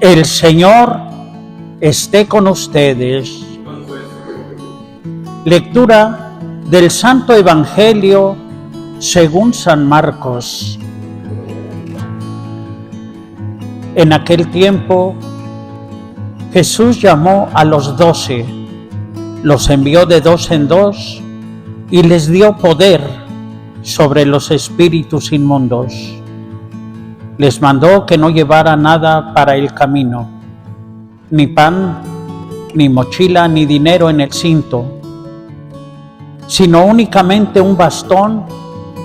El Señor esté con ustedes. Lectura del Santo Evangelio según San Marcos. En aquel tiempo, Jesús llamó a los 12, los envió de 2 en 2 y les dio poder sobre los espíritus inmundos. Les mandó que no llevaran nada para el camino, ni pan, ni mochila, ni dinero en el cinto, sino únicamente un bastón,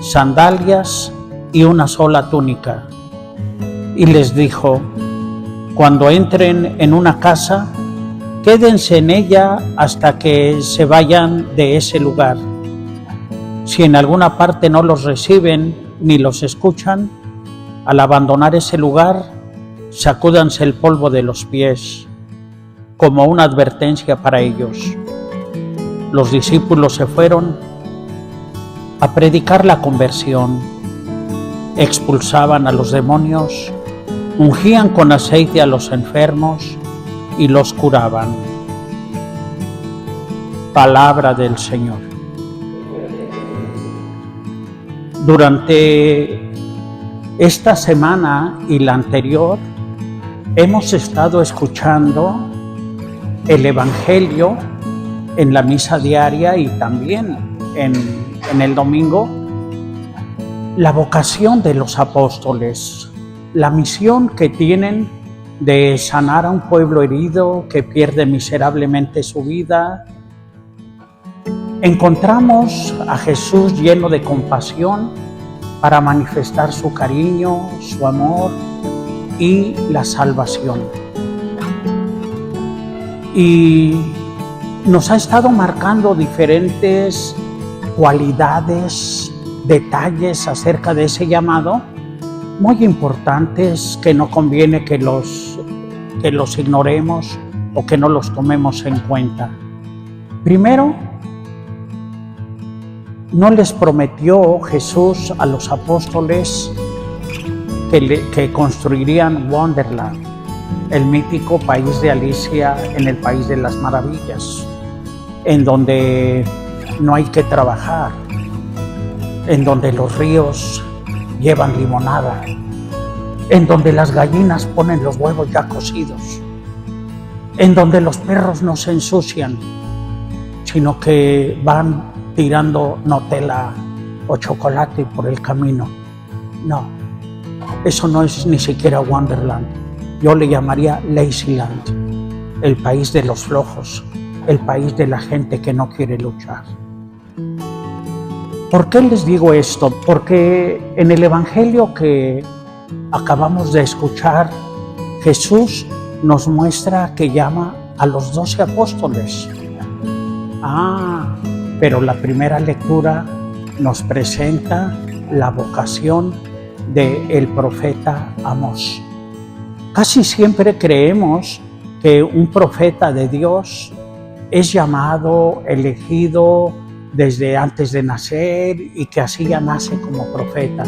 sandalias y una sola túnica. Y les dijo: cuando entren en una casa, quédense en ella hasta que se vayan de ese lugar. Si en alguna parte no los reciben ni los escuchan, al abandonar ese lugar, sacúdanse el polvo de los pies, como una advertencia para ellos. Los discípulos se fueron a predicar la conversión, expulsaban a los demonios, ungían con aceite a los enfermos y los curaban. Palabra del Señor. Durante esta semana y la anterior hemos estado escuchando el Evangelio en la misa diaria y también en el domingo, la vocación de los apóstoles, la misión que tienen de sanar a un pueblo herido que pierde miserablemente su vida. Encontramos a Jesús lleno de compasión para manifestar su cariño, su amor y la salvación. Y nos ha estado marcando diferentes cualidades, detalles acerca de ese llamado, muy importantes que no conviene que los ignoremos o que no los tomemos en cuenta. Primero, no les prometió Jesús a los apóstoles que construirían Wonderland, el mítico país de Alicia en el País de las Maravillas, en donde no hay que trabajar, en donde los ríos llevan limonada, en donde las gallinas ponen los huevos ya cocidos, en donde los perros no se ensucian, sino que van tirando Nutella o chocolate por el camino. No, eso no es ni siquiera Wonderland. Yo le llamaría Lazyland, el país de los flojos, el país de la gente que no quiere luchar. ¿Por qué les digo esto? Porque en el Evangelio que acabamos de escuchar, Jesús nos muestra que llama a los 12 apóstoles. Pero la primera lectura nos presenta la vocación del profeta Amós. Casi siempre creemos que un profeta de Dios es llamado, elegido desde antes de nacer y que así ya nace como profeta.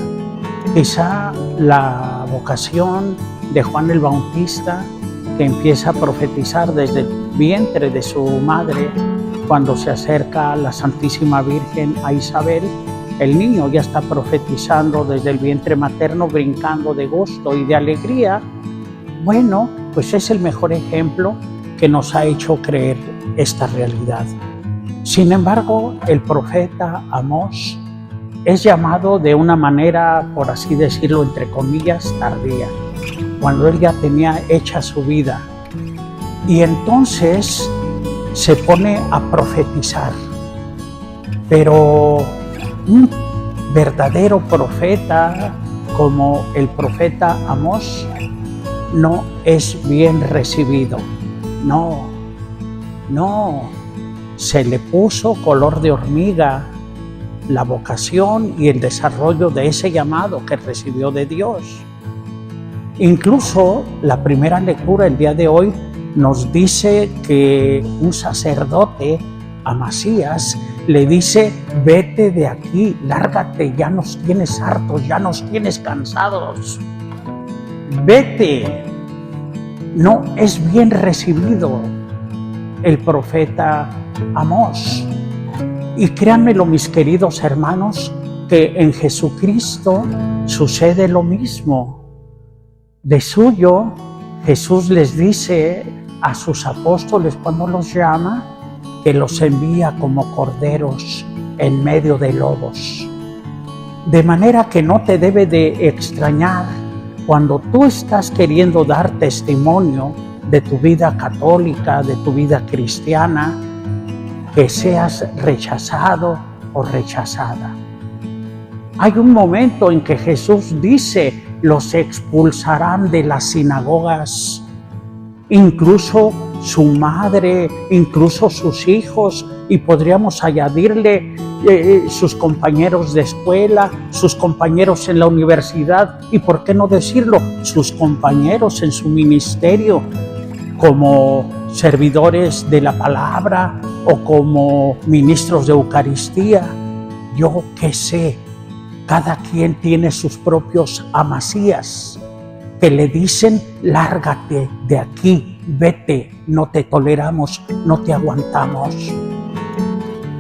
Quizá la vocación de Juan el Bautista, que empieza a profetizar desde el vientre de su madre, cuando se acerca la Santísima Virgen a Isabel, el niño ya está profetizando desde el vientre materno, brincando de gusto y de alegría. Bueno, pues es el mejor ejemplo que nos ha hecho creer esta realidad. Sin embargo, el profeta Amós es llamado de una manera, por así decirlo, entre comillas, tardía, cuando él ya tenía hecha su vida. Y entonces se pone a profetizar. Pero un verdadero profeta como el profeta Amós no es bien recibido. No. Se le puso color de hormiga la vocación y el desarrollo de ese llamado que recibió de Dios. Incluso la primera lectura el día de hoy nos dice que un sacerdote, Amasías, le dice: vete de aquí, lárgate, ya nos tienes hartos, ya nos tienes cansados. Vete. no es bien recibido el profeta Amós. Y créanmelo, mis queridos hermanos, que en Jesucristo sucede lo mismo. De suyo, Jesús les dice a sus apóstoles cuando los llama, que los envía como corderos en medio de lobos. De manera que no te debe de extrañar cuando tú estás queriendo dar testimonio de tu vida católica, de tu vida cristiana, que seas rechazado o rechazada. Hay un momento en que Jesús dice, los expulsarán de las sinagogas, incluso su madre, incluso sus hijos, y podríamos añadirle sus compañeros de escuela, sus compañeros en la universidad, y por qué no decirlo, sus compañeros en su ministerio, como servidores de la palabra o como ministros de Eucaristía. Yo qué sé, cada quien tiene sus propios amasías que le dicen, lárgate de aquí, vete, no te toleramos, no te aguantamos.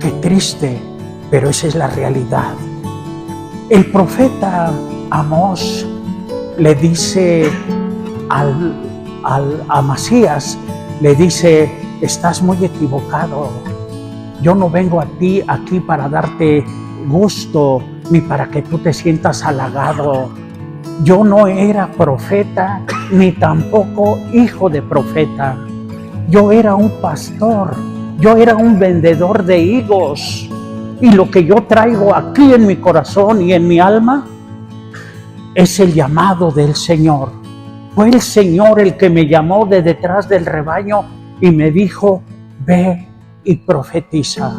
Qué triste, pero esa es la realidad. El profeta Amós le dice a Amasías, le dice, estás muy equivocado. Yo no vengo a ti aquí para darte gusto, ni para que tú te sientas halagado. Yo no era profeta, ni tampoco hijo de profeta. Yo era un pastor, yo era un vendedor de higos. Y lo que yo traigo aquí en mi corazón y en mi alma es el llamado del Señor. Fue el Señor el que me llamó de detrás del rebaño y me dijo, ve y profetiza.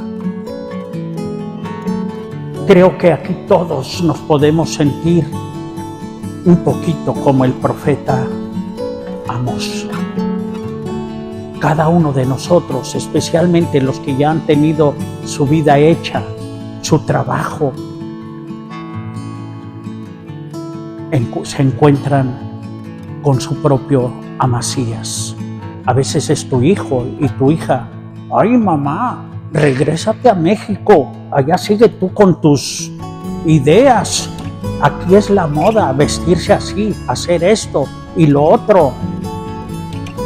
Creo que aquí todos nos podemos sentir un poquito como el profeta Amós. Cada uno de nosotros, especialmente los que ya han tenido su vida hecha, su trabajo, se encuentran con su propio Amasías. A veces es tu hijo y tu hija. Ay, mamá, regrésate a México, allá sigue tú con tus ideas. Aquí es la moda, vestirse así, hacer esto y lo otro.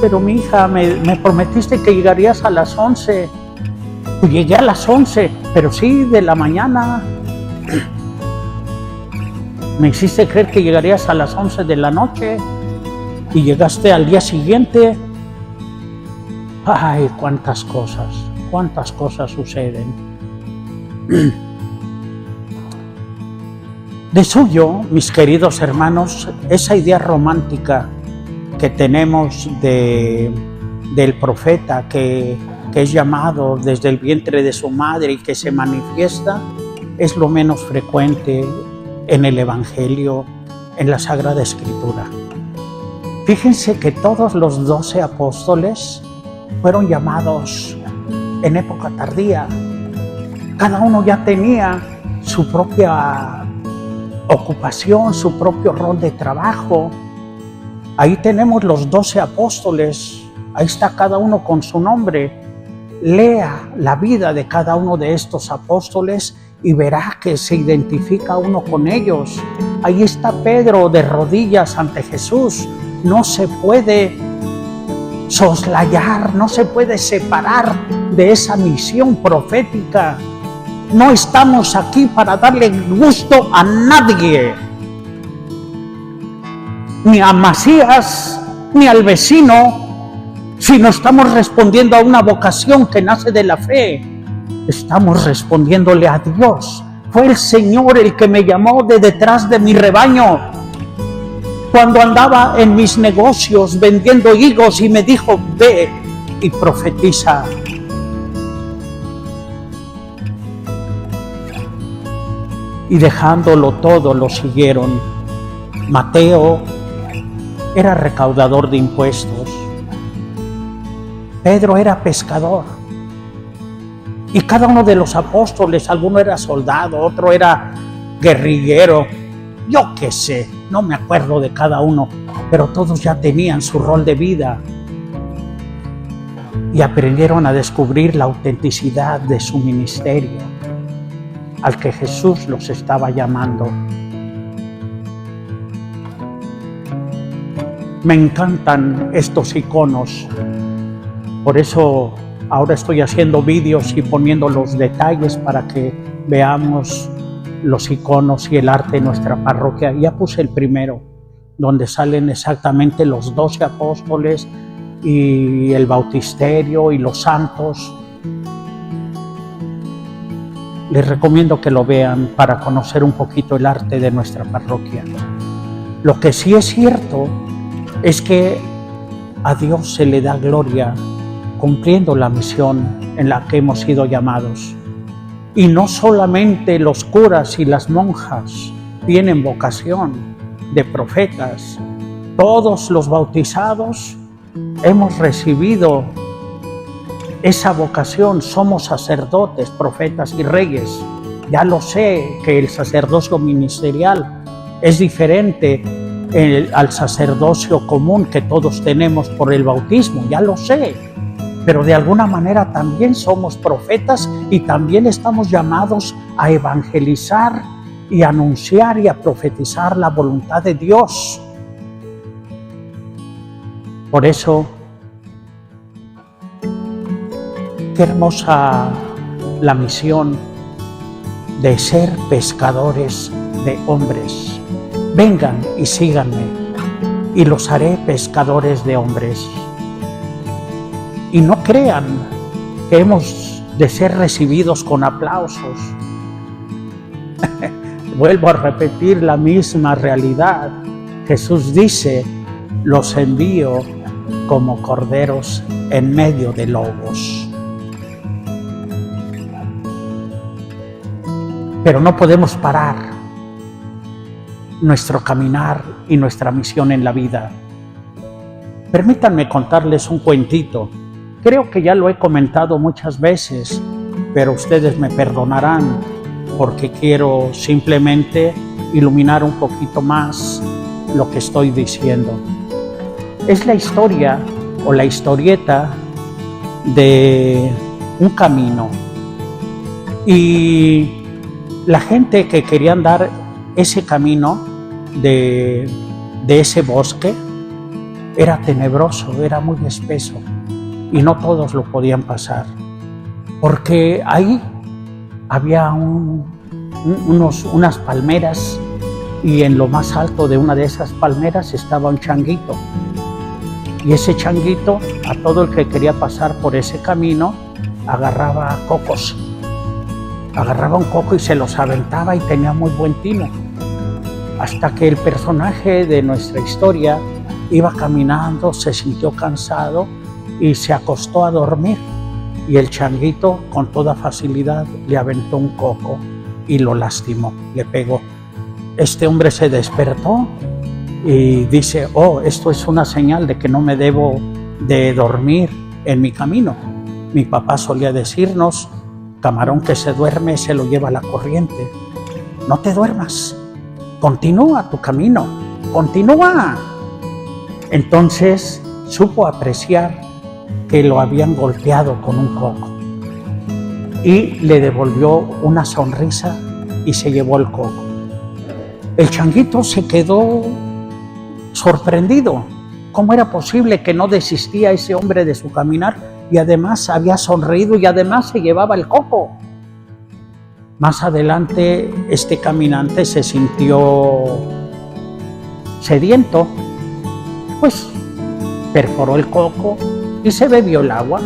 Pero mi hija, me prometiste que llegarías a las 11. Llegué a las 11, pero sí de la mañana. Me hiciste creer que llegarías a las 11 de la noche y llegaste al día siguiente. Ay, cuántas cosas suceden. De suyo, mis queridos hermanos, esa idea romántica que tenemos del profeta que es llamado desde el vientre de su madre y que se manifiesta, es lo menos frecuente en el Evangelio, en la Sagrada Escritura. Fíjense que todos los 12 apóstoles fueron llamados en época tardía. Cada uno ya tenía su propia ocupación, su propio rol de trabajo. Ahí tenemos los 12 apóstoles, ahí está cada uno con su nombre. Lea la vida de cada uno de estos apóstoles y verá que se identifica uno con ellos. Ahí está Pedro de rodillas ante Jesús. No se puede soslayar, no se puede separar de esa misión profética. No estamos aquí para darle gusto a nadie, ni a Amasías, ni al vecino, sino estamos respondiendo a una vocación que nace de la fe. Estamos respondiéndole a Dios. Fue el Señor el que me llamó de detrás de mi rebaño cuando andaba en mis negocios vendiendo higos y me dijo, ve y profetiza. Y dejándolo todo lo siguieron. Mateo era recaudador de impuestos. Pedro era pescador. Y cada uno de los apóstoles, alguno era soldado, otro era guerrillero. Yo qué sé, no me acuerdo de cada uno, pero todos ya tenían su rol de vida y aprendieron a descubrir la autenticidad de su ministerio, al que Jesús los estaba llamando. Me encantan estos iconos, por eso ahora estoy haciendo vídeos y poniendo los detalles para que veamos los iconos y el arte de nuestra parroquia. Ya puse el primero, donde salen exactamente los 12 apóstoles y el bautisterio y los santos. Les recomiendo que lo vean para conocer un poquito el arte de nuestra parroquia. Lo que sí es cierto es que a Dios se le da gloria cumpliendo la misión en la que hemos sido llamados. Y no solamente los curas y las monjas tienen vocación de profetas, todos los bautizados hemos recibido esa vocación, somos sacerdotes, profetas y reyes. Ya lo sé que el sacerdocio ministerial es diferente al sacerdocio común que todos tenemos por el bautismo, ya lo sé, pero de alguna manera también somos profetas y también estamos llamados a evangelizar y anunciar y a profetizar la voluntad de Dios. Por eso, qué hermosa la misión de ser pescadores de hombres. Vengan y síganme, y los haré pescadores de hombres. Y no crean que hemos de ser recibidos con aplausos. Vuelvo a repetir la misma realidad. Jesús dice, los envío como corderos en medio de lobos. Pero no podemos parar nuestro caminar y nuestra misión en la vida. Permítanme contarles un cuentito. Creo que ya lo he comentado muchas veces, pero ustedes me perdonarán porque quiero simplemente iluminar un poquito más lo que estoy diciendo. Es la historia o la historieta de un camino, y la gente que quería andar ese camino de ese bosque era tenebroso, era muy espeso y no todos lo podían pasar, porque ahí había unas palmeras, y en lo más alto de una de esas palmeras estaba un changuito, y ese changuito, a todo el que quería pasar por ese camino, agarraba cocos, agarraba un coco y se los aventaba y tenía muy buen tino, hasta que el personaje de nuestra historia iba caminando, se sintió cansado y se acostó a dormir, y el changuito con toda facilidad le aventó un coco y lo lastimó, le pegó. Este hombre se despertó y dice, oh, esto es una señal de que no me debo de dormir en mi camino. Mi papá solía decirnos, camarón que se duerme se lo lleva la corriente. No te duermas, continúa tu camino, continúa. Entonces supo apreciar que lo habían golpeado con un coco y le devolvió una sonrisa y se llevó el coco. El changuito se quedó sorprendido. ¿Cómo era posible que no desistía ese hombre de su caminar y además había sonreído y además se llevaba el coco? Más adelante este caminante se sintió sediento, pues perforó el coco y se bebió el agua.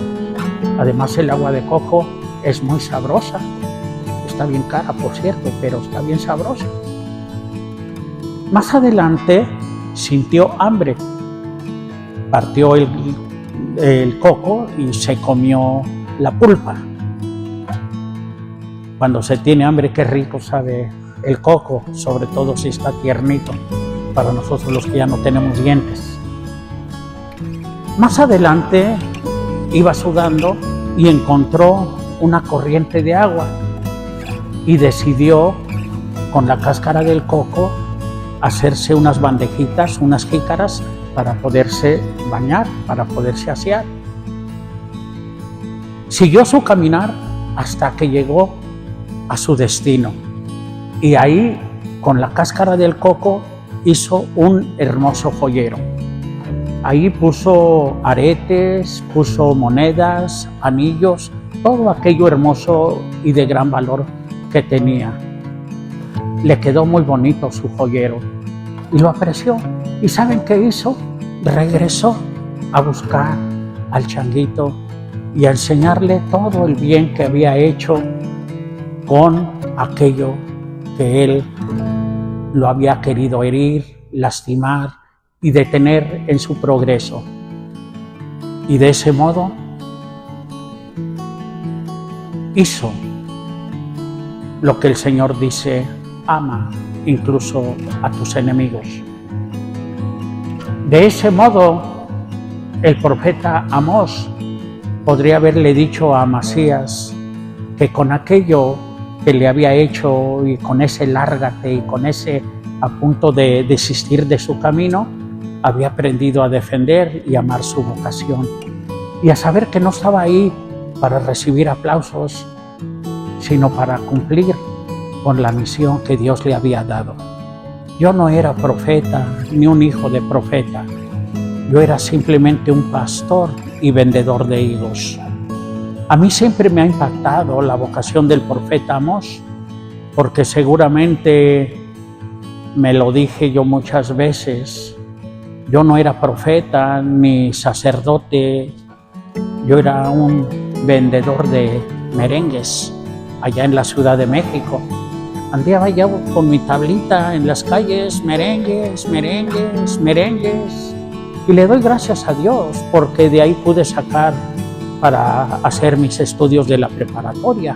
Además el agua de coco es muy sabrosa, está bien cara por cierto, pero está bien sabrosa. Más adelante sintió hambre, partió el coco y se comió la pulpa. Cuando se tiene hambre, qué rico sabe el coco, sobre todo si está tiernito, para nosotros los que ya no tenemos dientes. Más adelante iba sudando y encontró una corriente de agua y decidió con la cáscara del coco hacerse unas bandejitas, unas jícaras para poderse bañar, para poderse asear. Siguió su caminar hasta que llegó a su destino y ahí, con la cáscara del coco, hizo un hermoso joyero. Ahí puso aretes, puso monedas, anillos, todo aquello hermoso y de gran valor que tenía. Le quedó muy bonito su joyero y lo apreció. ¿Y saben qué hizo? Regresó a buscar al changuito y a enseñarle todo el bien que había hecho con aquello que él lo había querido herir, lastimar y detener en su progreso. Y de ese modo hizo lo que el Señor dice: ama incluso a tus enemigos. De ese modo, el profeta Amós podría haberle dicho a Amasías que con aquello que le había hecho y con ese lárgate y con ese a punto de desistir de su camino, había aprendido a defender y amar su vocación y a saber que no estaba ahí para recibir aplausos, sino para cumplir con la misión que Dios le había dado. Yo no era profeta ni un hijo de profeta, yo era simplemente un pastor y vendedor de higos. A mí siempre me ha impactado la vocación del profeta Amós, porque seguramente me lo dije yo muchas veces. Yo no era profeta ni sacerdote, yo era un vendedor de merengues allá en la Ciudad de México. Andaba ya con mi tablita en las calles, merengues, merengues, merengues. Y le doy gracias a Dios porque de ahí pude sacar para hacer mis estudios de la preparatoria.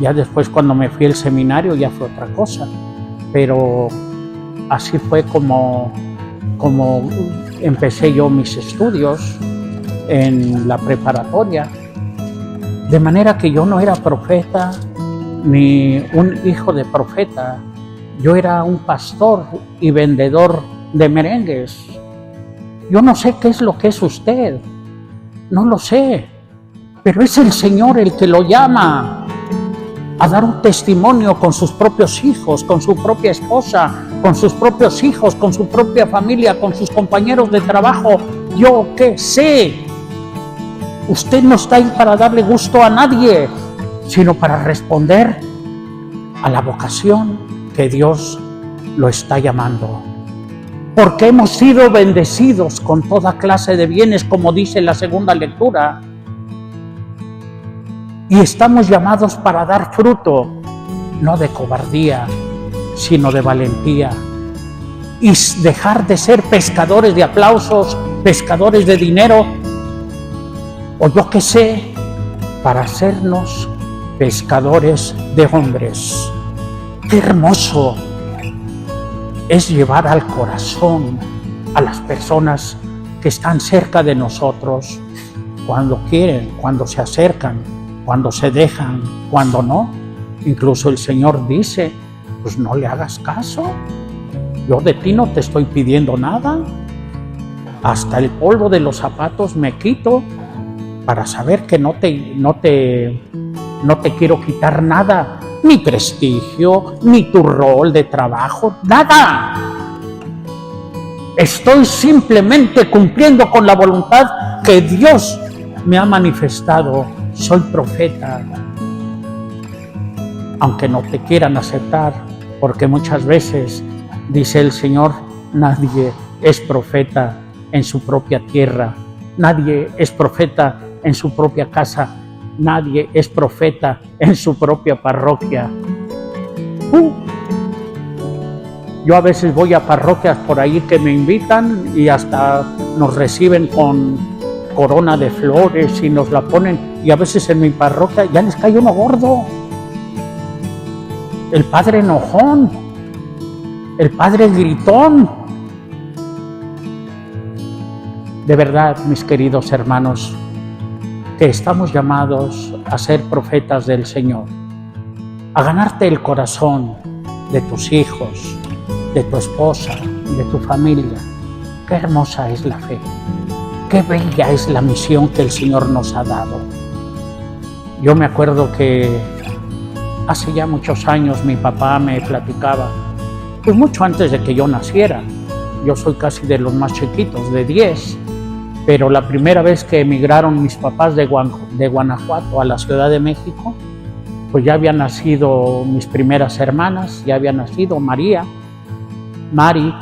Ya después, cuando me fui al seminario, ya fue otra cosa. Pero así fue como empecé yo mis estudios en la preparatoria. De manera que yo no era profeta ni un hijo de profeta. Yo era un pastor y vendedor de merengues. Yo no sé qué es lo que es usted, no lo sé, pero es el Señor el que lo llama a dar un testimonio con sus propios hijos, con su propia esposa, con sus propios hijos, con su propia familia, con sus compañeros de trabajo. Yo qué sé. Usted no está ahí para darle gusto a nadie, sino para responder a la vocación que Dios lo está llamando. Porque hemos sido bendecidos con toda clase de bienes, como dice la segunda lectura. Y estamos llamados para dar fruto, no de cobardía, sino de valentía. Y dejar de ser pescadores de aplausos, pescadores de dinero, o yo qué sé, para hacernos pescadores de hombres. ¡Qué hermoso es llevar al corazón a las personas que están cerca de nosotros, cuando quieren, cuando se acercan, cuando se dejan, cuando no? Incluso el Señor dice: pues no le hagas caso, yo de ti no te estoy pidiendo nada, hasta el polvo de los zapatos me quito para saber que no te quiero quitar nada, ni prestigio, ni tu rol de trabajo, nada. Estoy simplemente cumpliendo con la voluntad que Dios me ha manifestado. Soy profeta, aunque no te quieran aceptar, porque muchas veces, dice el Señor, nadie es profeta en su propia tierra, nadie es profeta en su propia casa, nadie es profeta en su propia parroquia. Yo a veces voy a parroquias por ahí que me invitan y hasta nos reciben con corona de flores y nos la ponen, y a veces en mi parroquia ya les cae uno gordo. El padre enojón, el padre gritón. De verdad, mis queridos hermanos, que estamos llamados a ser profetas del Señor, a ganarte el corazón de tus hijos, de tu esposa, de tu familia. Qué hermosa es la fe. Qué bella es la misión que el Señor nos ha dado. Yo me acuerdo que hace ya muchos años mi papá me platicaba, pues mucho antes de que yo naciera. Yo soy casi de los más chiquitos, de 10, pero la primera vez que emigraron mis papás de Guanajuato a la Ciudad de México, pues ya habían nacido mis primeras hermanas, ya había nacido María, Mari,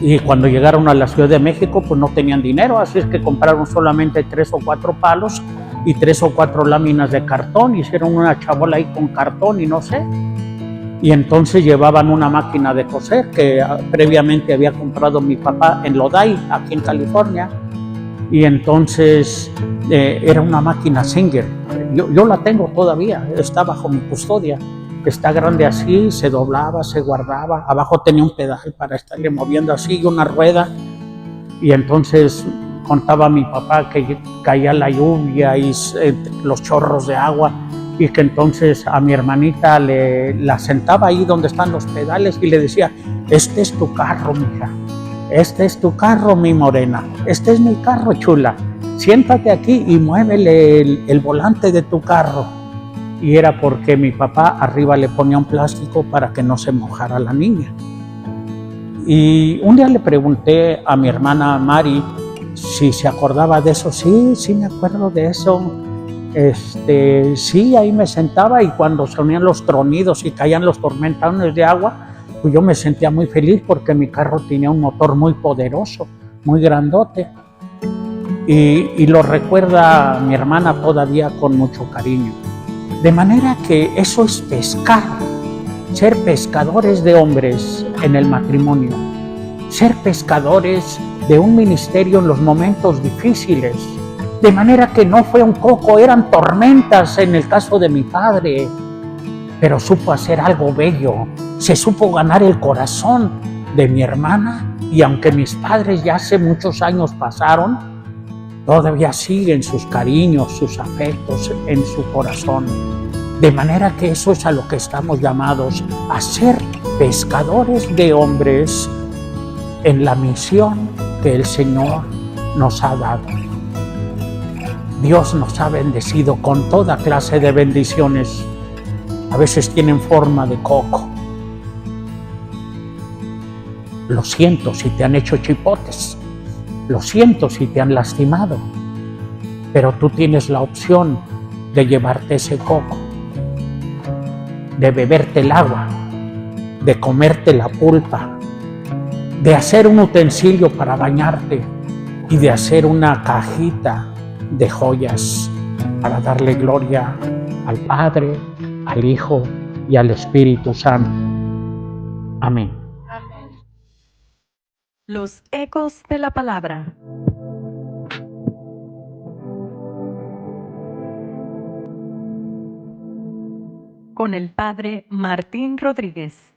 y cuando llegaron a la Ciudad de México pues no tenían dinero, así es que compraron solamente 3 o 4 palos y 3 o 4 láminas de cartón, hicieron una chabola ahí con cartón y no sé, y entonces llevaban una máquina de coser que previamente había comprado mi papá en Lodi, aquí en California, y entonces era una máquina Singer. Yo la tengo todavía, está bajo mi custodia, está grande así, se doblaba, se guardaba, abajo tenía un pedal para estarle moviendo así y una rueda, y entonces contaba mi papá que caía la lluvia y los chorros de agua, y que entonces a mi hermanita la sentaba ahí donde están los pedales y le decía, este es tu carro, mija, este es tu carro, mi morena, este es mi carro, chula, siéntate aquí y muévele el volante de tu carro. Y era porque mi papá arriba le ponía un plástico para que no se mojara la niña. Y un día le pregunté a mi hermana Mari si se acordaba de eso. Sí me acuerdo de eso. Sí, ahí me sentaba y cuando sonían los tronidos y caían los tormentones de agua, pues yo me sentía muy feliz porque mi carro tenía un motor muy poderoso, muy grandote. Y lo recuerda mi hermana todavía con mucho cariño. De manera que eso es pescar, ser pescadores de hombres en el matrimonio, ser pescadores de un ministerio en los momentos difíciles. De manera que no fue un coco, eran tormentas en el caso de mi padre, pero supo hacer algo bello, se supo ganar el corazón de mi hermana, y aunque mis padres ya hace muchos años pasaron, todavía siguen sus cariños, sus afectos en su corazón. De manera que eso es a lo que estamos llamados, a ser pescadores de hombres en la misión que el Señor nos ha dado. Dios nos ha bendecido con toda clase de bendiciones. A veces tienen forma de coco. Lo siento si te han hecho chipotes. Lo siento si te han lastimado. Pero tú tienes la opción de llevarte ese coco, de beberte el agua, de comerte la pulpa, de hacer un utensilio para bañarte y de hacer una cajita de joyas para darle gloria al Padre, al Hijo y al Espíritu Santo. Amén. Los ecos de la palabra. Con el Padre Martín Rodríguez.